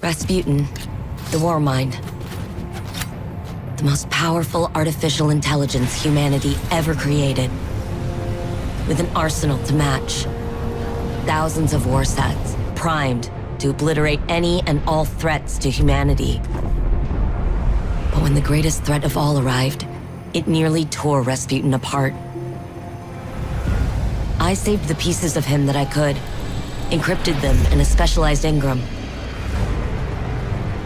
Rasputin, the war mind. The most powerful artificial intelligence humanity ever created. With an arsenal to match. Thousands of war sets, primed to obliterate any and all threats to humanity. But when the greatest threat of all arrived, it nearly tore Rasputin apart. I saved the pieces of him that I could, encrypted them in a specialized engram.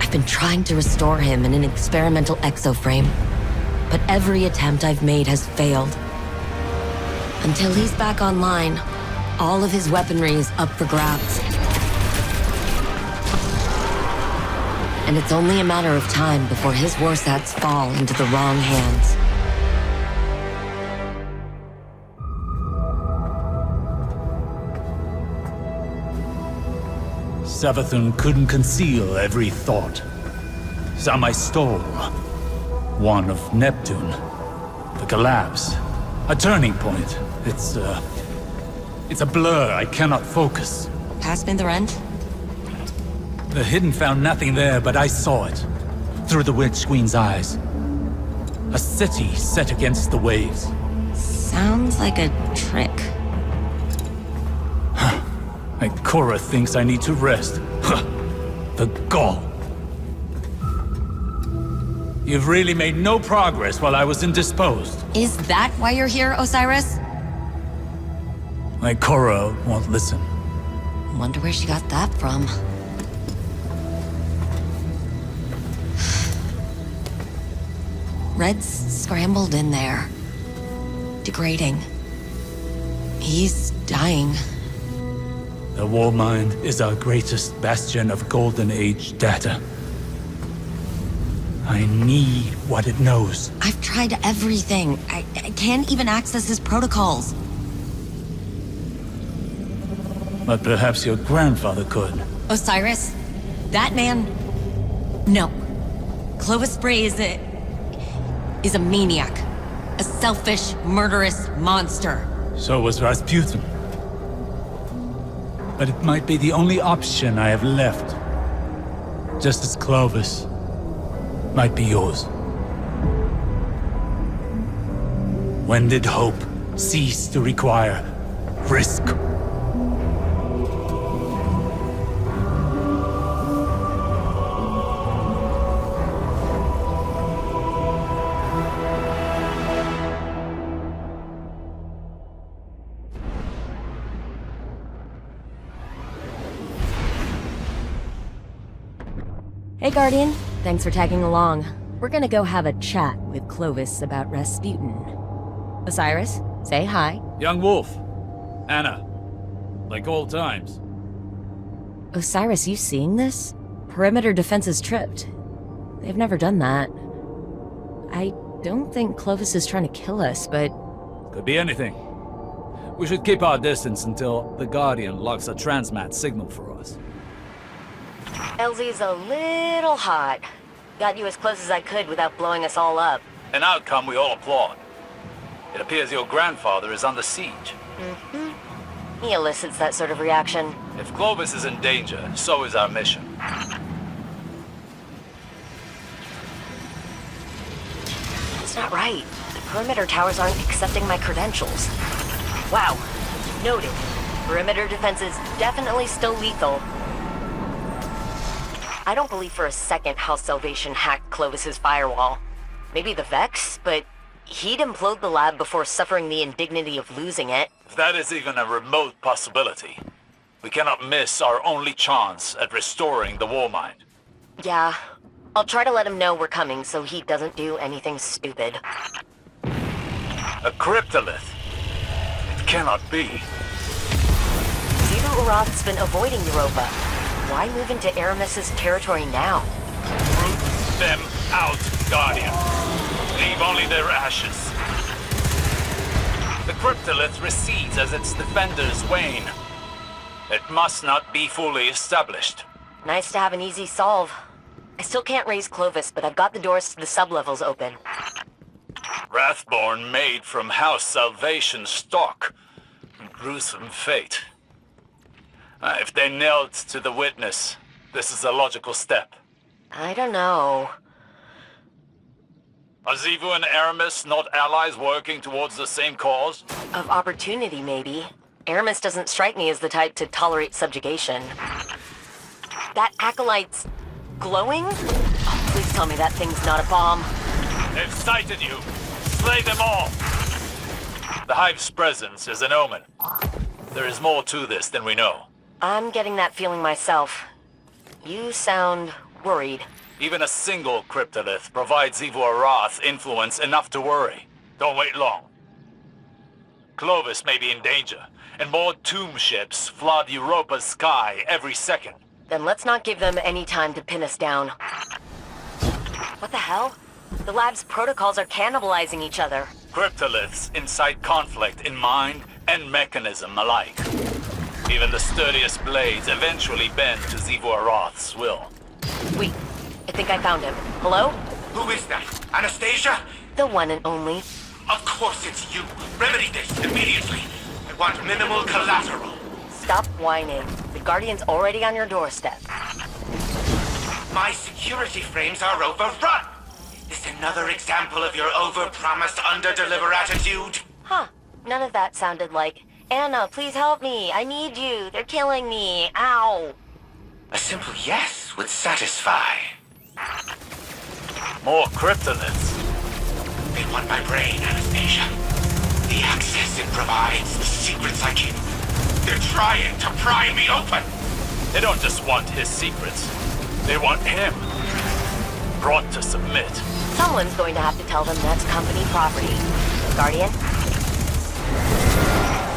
I've been trying to restore him in an experimental exoframe, but every attempt I've made has failed. Until he's back online, all of his weaponry is up for grabs. And it's only a matter of time before his warsats fall into the wrong hands. Savathun couldn't conceal every thought. Some I stole. One of Neptune. The collapse. A turning point. It's a blur. I cannot focus. Pass me the rent? The Hidden found nothing there, but I saw it. Through the Witch Queen's eyes. A city set against the waves. Sounds like a trick. And Korra thinks I need to rest. The gall. You've really made no progress while I was indisposed. Is that why you're here, Osiris? My Korra won't listen. Wonder where she got that from. Red's scrambled in there. Degrading. He's dying. The War Mind is our greatest bastion of Golden Age data. I need what it knows. I've tried everything. I can't even access his protocols. But perhaps your grandfather could. Osiris? That man? No. Clovis Bray is a maniac. A selfish, murderous monster. So was Rasputin. But it might be the only option I have left. Just as Clovis might be yours. When did hope cease to require risk? Hey, Guardian. Thanks for tagging along. We're gonna go have a chat with Clovis about Rasputin. Osiris, say hi. Young Wolf. Anna. Like old times. Osiris, you seeing this? Perimeter defenses tripped. They've never done that. I don't think Clovis is trying to kill us, but... Could be anything. We should keep our distance until the Guardian locks a transmat signal for us. LZ's a little hot. Got you as close as I could without blowing us all up. An outcome we all applaud. It appears your grandfather is under siege. Mm-hmm. He elicits that sort of reaction. If Clovis is in danger, so is our mission. It's not right. The perimeter towers aren't accepting my credentials. Wow. Noted. Perimeter defenses definitely still lethal. I don't believe for a second House Salvation hacked Clovis's firewall. Maybe the Vex, but he'd implode the lab before suffering the indignity of losing it. If that is even a remote possibility, we cannot miss our only chance at restoring the War Mind. Yeah. I'll try to let him know we're coming so he doesn't do anything stupid. A cryptolith? It cannot be. Zero Uroth's been avoiding Europa. Why move into Aramis's territory now? Root them out, Guardian. Leave only their ashes. The cryptolith recedes as its defenders wane. It must not be fully established. Nice to have an easy solve. I still can't raise Clovis, but I've got the doors to the sublevels open. Wrathborn made from House Salvation stock. Gruesome fate. If they knelt to the witness, This is a logical step. I don't know. Are Xivu and Aramis not allies working towards the same cause? Of opportunity, maybe. Aramis doesn't strike me as the type to tolerate subjugation. That acolyte's glowing? Oh, please tell me that thing's not a bomb. They've sighted you. Slay them all. The Hive's presence is an omen. There is more to this than we know. I'm getting that feeling myself. You sound worried. Even a single cryptolith provides Xivu Arath influence enough to worry. Don't wait long. Clovis may be in danger, and more tomb ships flood Europa's sky every second. Then let's not give them any time to pin us down. What the hell? The lab's protocols are cannibalizing each other. Cryptoliths incite conflict in mind and mechanism alike. Even the sturdiest blades eventually bend to Xivu Arath's will. Wait, I think I found him. Hello? Who is that? Anastasia? The one and only. Of course it's you. Remedy this immediately. I want minimal collateral. Stop whining. The Guardian's already on your doorstep. My security frames are overrun. Is this another example of your over-promise, under-deliver attitude? Huh. None of that sounded like, Anna, please help me. I need you. They're killing me. Ow. A simple yes would satisfy. More cryptoliths. They want my brain, Anastasia. The access it provides, the secrets I keep. They're trying to pry me open. They don't just want his secrets. They want him. Brought to submit. Someone's going to have to tell them that's company property. Guardian?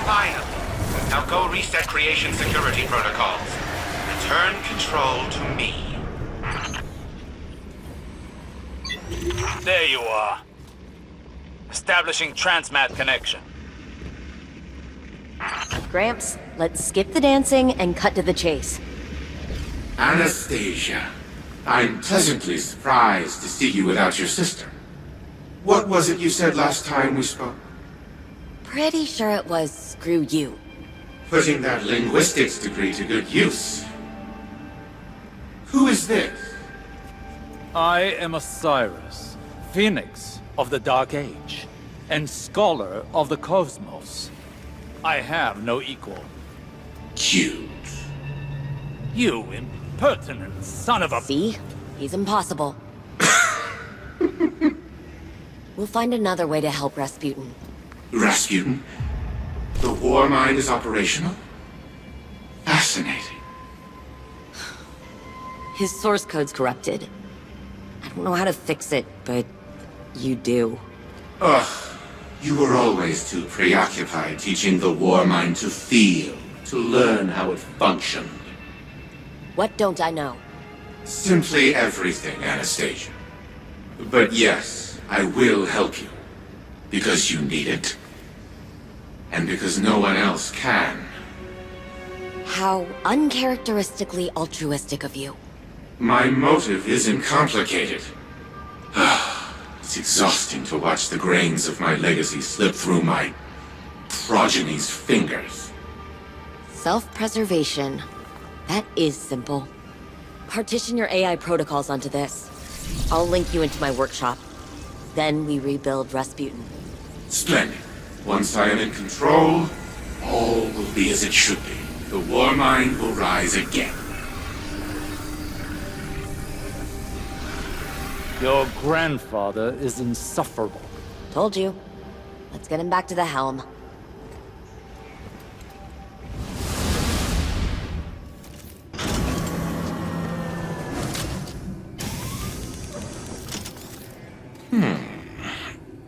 Finally. Now go reset creation security protocols. Return control to me. There you are. Establishing transmat connection. Gramps, let's skip the dancing and cut to the chase. Anastasia, I'm pleasantly surprised to see you without your sister. What was it you said last time we spoke? Pretty sure it was screw you. Putting that linguistics degree to good use. Who is this? I am Osiris, Phoenix of the Dark Age, and Scholar of the Cosmos. I have no equal. Cute. You impertinent son of a... See? He's impossible. We'll find another way to help Rasputin. Rasputin? The war mind is operational? Fascinating. His source code's corrupted. I don't know how to fix it, but you do. Ugh. You were always too preoccupied teaching the war mind to feel, to learn how it functioned. What don't I know? Simply everything, Anastasia. But yes, I will help you. Because you need it. And because no one else can. How uncharacteristically altruistic of you. My motive isn't complicated. It's exhausting to watch the grains of my legacy slip through my progeny's fingers. Self-preservation. That is simple. Partition your AI protocols onto this. I'll link you into my workshop. Then we rebuild Rasputin. Splendid. Once I am in control, all will be as it should be. The war mind will rise again. Your grandfather is insufferable. Told you. Let's get him back to the helm.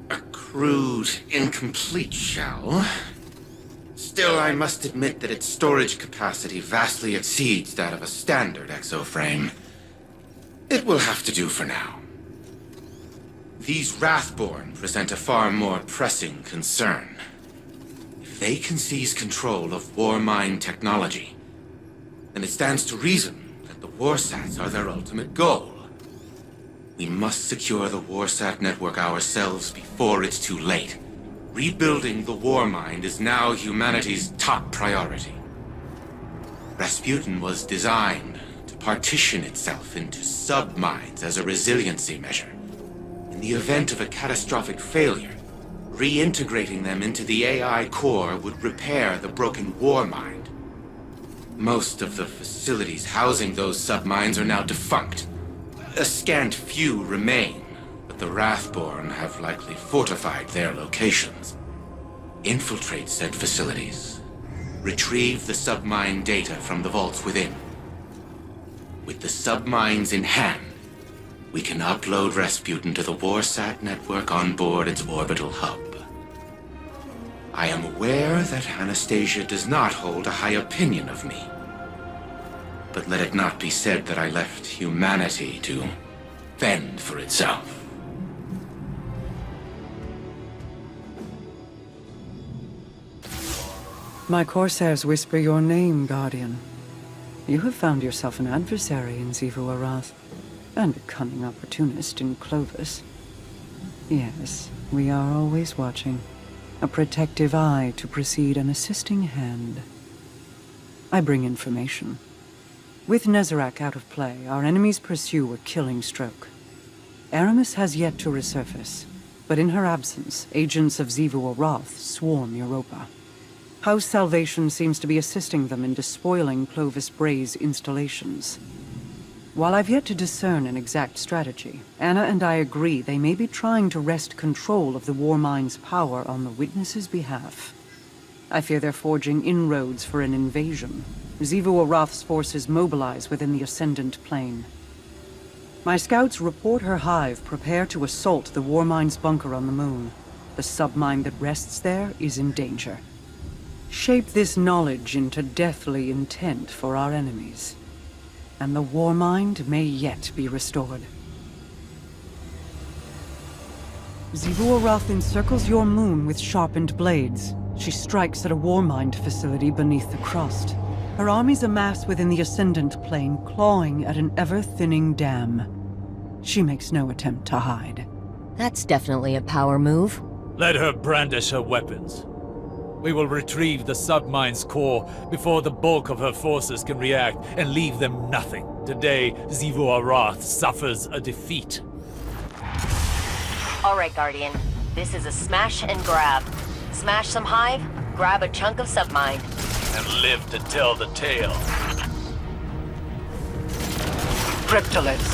A crude, incomplete shell. Still, I must admit that its storage capacity vastly exceeds that of a standard exoframe. It will have to do for now. These Wrathborn present a far more pressing concern. If they can seize control of war mind technology, then it stands to reason that the Warsats are their ultimate goal. We must secure the Warsat network ourselves before it's too late. Rebuilding the war mind is now humanity's top priority. Rasputin was designed to partition itself into sub-mines as a resiliency measure. In the event of a catastrophic failure, reintegrating them into the AI core would repair the broken war mind. Most of the facilities housing those sub-mines are now defunct. A scant few remain, but the Wrathborn have likely fortified their locations. Infiltrate said facilities. Retrieve the sub-mine data from the vaults within. With the sub-mines in hand, we can upload Rasputin to the Warsat network on board its orbital hub. I am aware that Anastasia does not hold a high opinion of me. But let it not be said that I left humanity to fend for itself. My Corsairs whisper your name, Guardian. You have found yourself an adversary in Xivu Arath, and a cunning opportunist in Clovis. Yes, we are always watching. A protective eye to precede an assisting hand. I bring information. With Nezarec out of play, our enemies pursue a killing stroke. Aramis has yet to resurface, but in her absence, agents of Xivu Arath swarm Europa. House Salvation seems to be assisting them in despoiling Clovis Bray's installations. While I've yet to discern an exact strategy, Anna and I agree they may be trying to wrest control of the Warmind's power on the Witness's behalf. I fear they're forging inroads for an invasion. Xivu Arath's forces mobilize within the Ascendant Plane. My scouts report her hive prepare to assault the Warmind's bunker on the moon. The submine that rests there is in danger. Shape this knowledge into deathly intent for our enemies, and the Warmind may yet be restored. Xivu Arath encircles your moon with sharpened blades. She strikes at a Warmind facility beneath the crust. Her armies amass within the Ascendant Plane, clawing at an ever-thinning dam. She makes no attempt to hide. That's definitely a power move. Let her brandish her weapons. We will retrieve the submine's core before the bulk of her forces can react and leave them nothing. Today, Xivu Arath suffers a defeat. All right, Guardian. This is a smash and grab. Smash some hive, grab a chunk of submine. And live to tell the tale. Cryptoliths.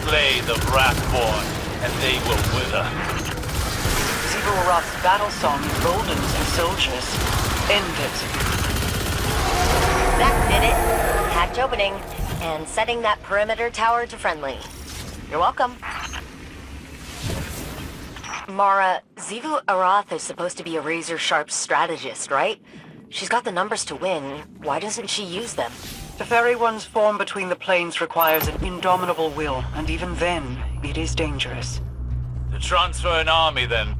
Slay the Wrathborn, and they will wither. Xivu Arath's battle song emboldens her soldiers. End it. That did it. Hatch opening, and setting that perimeter tower to friendly. You're welcome. Mara, Xivu Arath is supposed to be a razor-sharp strategist, right? She's got the numbers to win. Why doesn't she use them? The fairy one's form between the planes requires an indomitable will, and even then, it is dangerous. To transfer an army, then,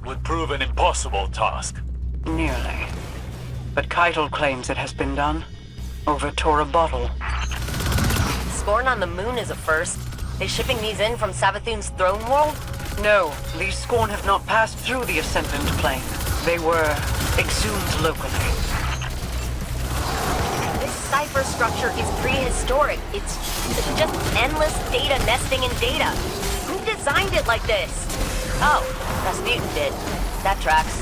would prove an impossible task. Nearly. But Keitel claims it has been done. Over Tora Bottle. Scorn on the moon is a first. They shipping these in from Savathun's throne world? No, these Scorn have not passed through the Ascendant Plane. They were exhumed locally. This cipher structure is prehistoric. It's just endless data nesting in data. Who designed it like this? Oh, Rasputin did. That tracks.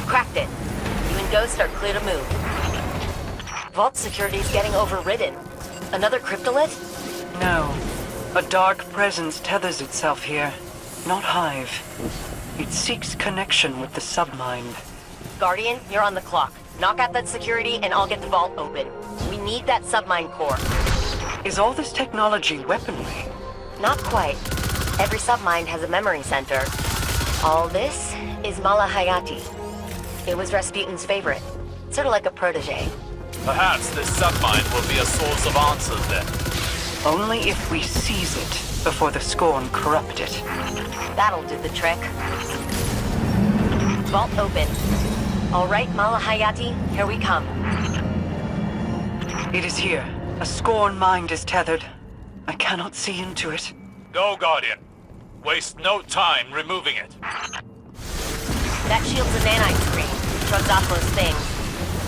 Cracked it. You and Ghost are clear to move. Vault security's getting overridden. Another cryptolith? No. A dark presence tethers itself here. Not Hive. It seeks connection with the submind. Guardian, you're on the clock. Knock out that security and I'll get the vault open. We need that submind core. Is all this technology weaponry? Not quite. Every submind has a memory center. All this is Malahayati. It was Rasputin's favorite. Sort of like a protege. Perhaps this submine will be a source of answers then. Only if we seize it before the Scorn corrupt it. That'll do the trick. Vault open. All right, Malahayati, here we come. It is here. A Scorn mind is tethered. I cannot see into it. Go, Guardian. Waste no time removing it. That shield's a nanite screen. Shrugs off those things.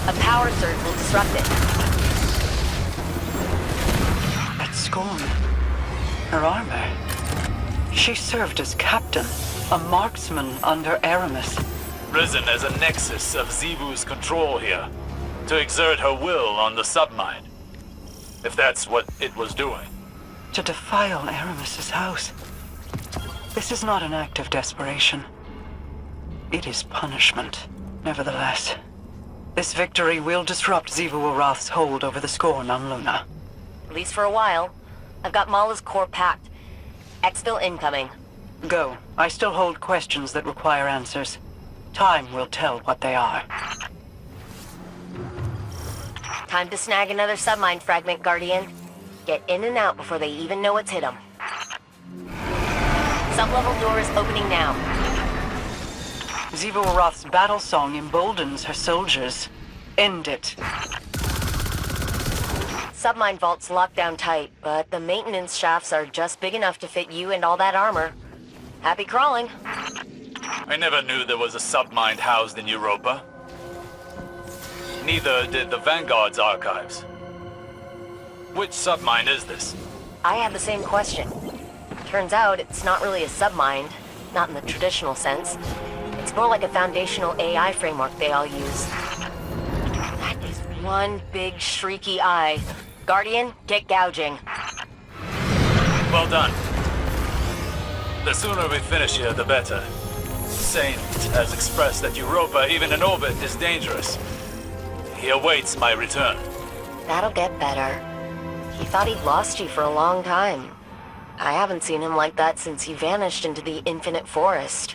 A power surge will disrupt it. At Scorn. Her armor. She served as captain, a marksman under Aramis. Risen as a nexus of Xivu's control here, to exert her will on the submind. If that's what it was doing. To defile Aramis's house. This is not an act of desperation. It is punishment, nevertheless. This victory will disrupt Xivu Arath's hold over the Scorn on Luna. At least for a while. I've got Mala's core packed. Exfil incoming. Go. I still hold questions that require answers. Time will tell what they are. Time to snag another submind fragment, Guardian. Get in and out before they even know what's hit them. Sublevel door is opening now. Xivu Arath's battle song emboldens her soldiers. End it. Submind vault's locked down tight, but the maintenance shafts are just big enough to fit you and all that armor. Happy crawling. I never knew there was a submind housed in Europa. Neither did the Vanguard's archives. Which submind is this? I had the same question. Turns out it's not really a submind, not in the traditional sense. It's more like a foundational AI framework they all use. That is one big shrieky eye. Guardian, get gouging. Well done. The sooner we finish here, the better. Saint has expressed that Europa, even in orbit, is dangerous. He awaits my return. That'll get better. He thought he'd lost you for a long time. I haven't seen him like that since he vanished into the infinite forest.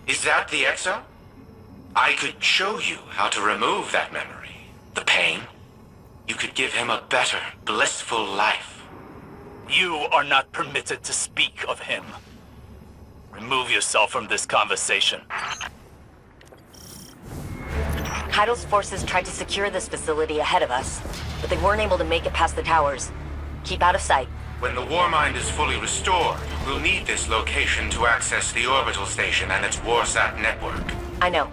Is that the Exo? I could show you how to remove that memory. The pain. You could give him a better, blissful life. You are not permitted to speak of him. Remove yourself from this conversation. Kaido's forces tried to secure this facility ahead of us, but they weren't able to make it past the towers. Keep out of sight. When the Warmind is fully restored, we'll need this location to access the orbital station and its Warsat network. I know.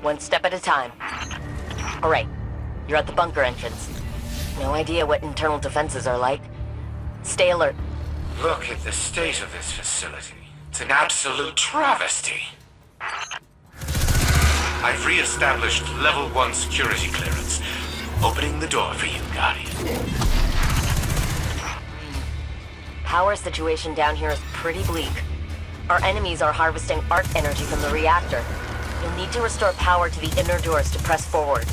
One step at a time. All right. You're at the bunker entrance. No idea what internal defenses are like. Stay alert. Look at the state of this facility. It's an absolute travesty. I've re-established level 1 security clearance. Opening the door for you, Guardian. Power situation down here is pretty bleak. Our enemies are harvesting arc energy from the reactor. You'll need to restore power to the inner doors to press forward.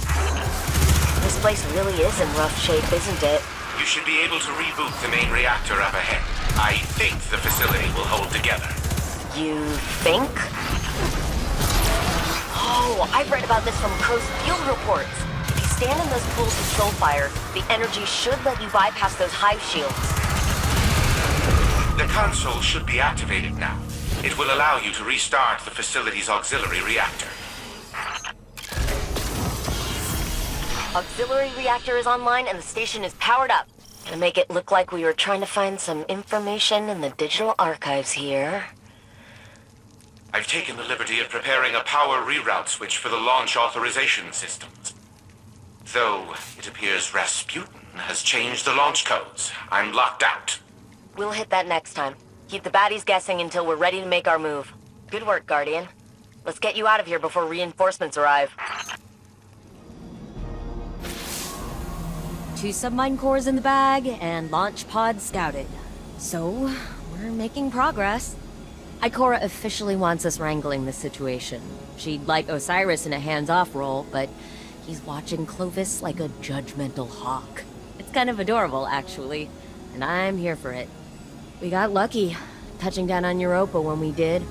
This place really is in rough shape, isn't it? You should be able to reboot the main reactor up ahead. I think the facility will hold together. You think? Oh, I've read about this from Crow's field reports. If you stand in those pools of soul fire, the energy should let you bypass those hive shields. The console should be activated now. It will allow you to restart the facility's auxiliary reactor. Auxiliary reactor is online and the station is powered up. Gonna make it look like we were trying to find some information in the digital archives here. I've taken the liberty of preparing a power reroute switch for the launch authorization systems. Though it appears Rasputin has changed the launch codes. I'm locked out. We'll hit that next time. Keep the baddies guessing until we're ready to make our move. Good work, Guardian. Let's get you out of here before reinforcements arrive. 2 submine cores in the bag and launch pod scouted. So, we're making progress. Ikora officially wants us wrangling this situation. She'd like Osiris in a hands-off role, but he's watching Clovis like a judgmental hawk. It's kind of adorable, actually, and I'm here for it. We got lucky, touching down on Europa when we did.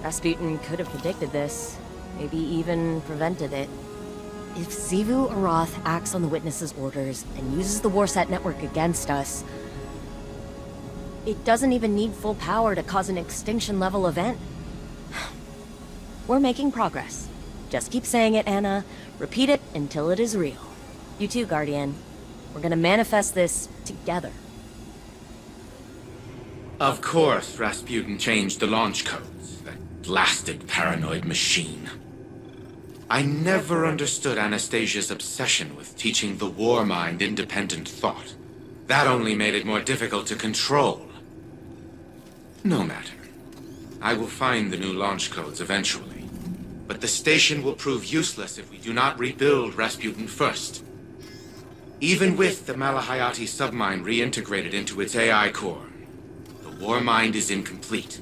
Rasputin could have predicted this, maybe even prevented it. If Xivu Arath acts on the Witness's orders and uses the Warsat network against us, it doesn't even need full power to cause an extinction-level event. We're making progress. Just keep saying it, Anna. Repeat it until it is real. You too, Guardian. We're gonna manifest this together. Of course, Rasputin changed the launch codes. That blasted paranoid machine. I never understood Anastasia's obsession with teaching the war mind independent thought. That only made it more difficult to control. No matter. I will find the new launch codes eventually. But the station will prove useless if we do not rebuild Rasputin first. Even with the Malahayati submine reintegrated into its AI core, the war mind is incomplete.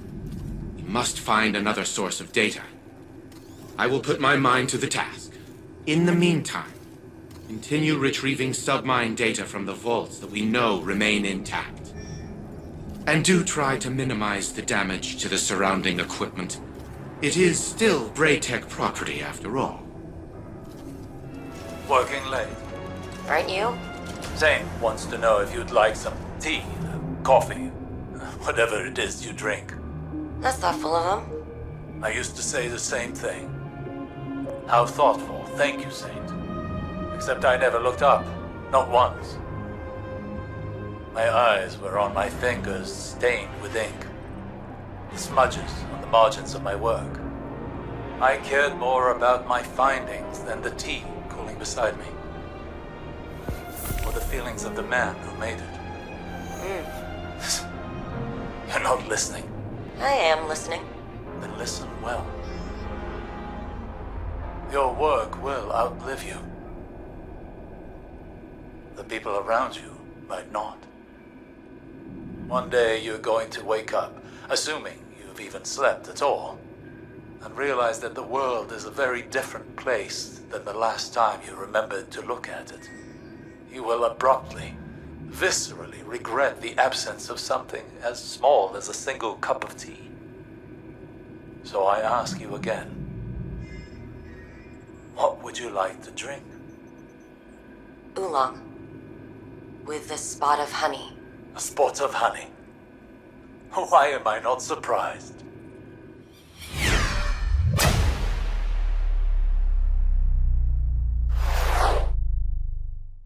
We must find another source of data. I will put my mind to the task. In the meantime, continue retrieving submine data from the vaults that we know remain intact. And do try to minimize the damage to the surrounding equipment. It is still Braytech property after all. Working late. Aren't you? Zane wants to know if you'd like some tea, coffee, whatever it is you drink. That's thoughtful of him. I used to say the same thing. How thoughtful. Thank you, Saint. Except I never looked up. Not once. My eyes were on my fingers stained with ink. The smudges on the margins of my work. I cared more about my findings than the tea cooling beside me. Or the feelings of the man who made it. You're not listening. I am listening. Then listen well. Your work will outlive you. The people around you might not. One day you're going to wake up, assuming you've even slept at all, and realize that the world is a very different place than the last time you remembered to look at it. You will abruptly, viscerally regret the absence of something as small as a single cup of tea. So I ask you again, what would you like to drink? Oolong. With a spot of honey. A spot of honey. Why am I not surprised?